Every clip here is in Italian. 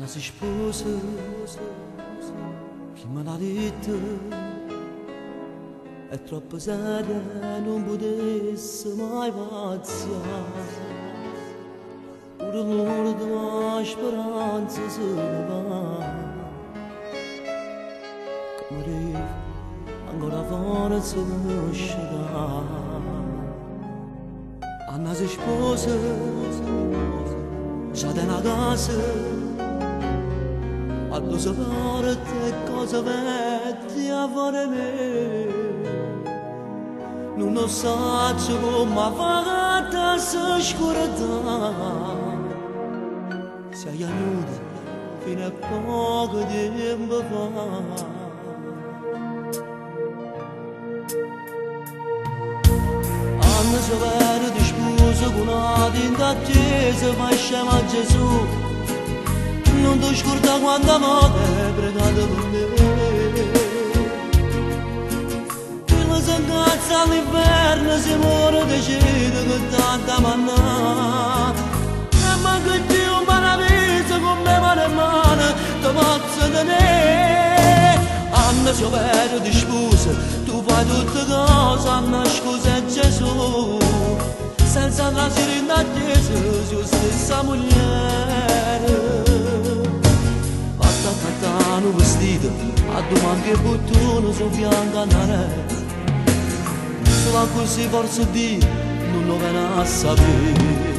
Si sposa, chi me l'ha detto, è troppo seria, non potesse mai paziare. Pure l'ora della speranza se ne va. Come arriva, ancora forza non uscirà. Anna si sposa, già da una casa, quando si parte cosa vedi a fare me, non lo so come fatta si scordare, sei venuta fino a poco tempo fa. Anna si vede di sposa con una tinta accesa, ma scema a Gesù. Non ti scorda quando amate è pregato per me. Chi si incazza all'inverno si muore decide che tanta manna. E manca Dio un paradiso con me mano in mano ti posso tenere. Anna si vero di sposa, tu fai tutte cose, Anna scusa è Gesù. Senza la sirinda attesa, sia stessa mogliere. Un vestito a domani che bottone su bianca andare, solo così forse Dio non lo viene a sapere.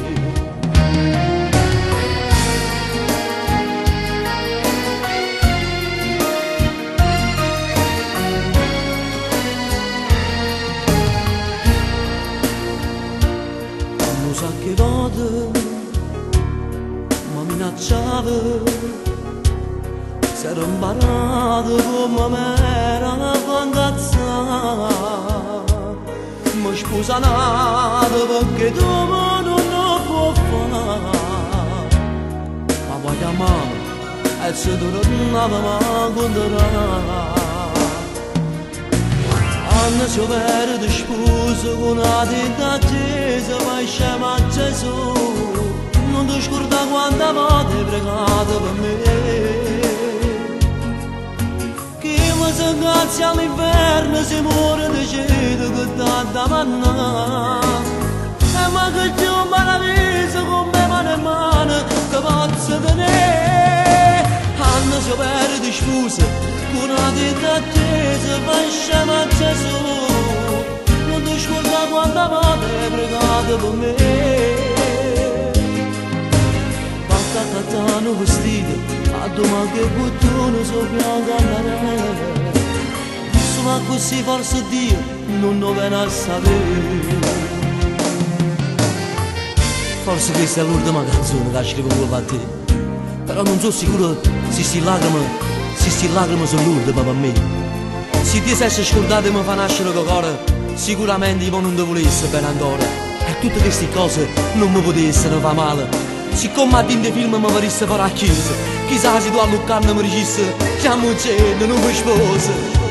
Non sa che volte mi minacciava, s'era imparato come m'era fangazzata. Mi scusa nato perché tu non lo puoi fare, ma poi chiamavo e se tu non avevi condannato. Anna si vede sposa con una tinta accesa, ma scema a Gesù. Non ti scorda quante volte hai pregato per me. Si incazza all'inverno si muore decide che tanta manna. E ma che Dio un paradiso con me mano in mano che posso tenere. Anna si perde sposa con una tinta accesa, vai scema a Gesù. Non ti scorda quanta volte hai pregato per me. Fatta a cattare un vestito a domani che bottone su bianca andare, ma così forse Dio non lo viene a sapere. Forse questa è l'ultima canzone che scrivo per te, però non sono sicuro se sti lacrime sono l'ultima per me. Se ti sei scordato e mi fa nascere con cuore, sicuramente io non ti volessi bene ancora. E tutte queste cose non mi potessero fare male. Siccome a dentro film mi parisse fare a chiesa, chissà se tu a Luccarno mi dicessi chiamo un cielo, non mi sposa.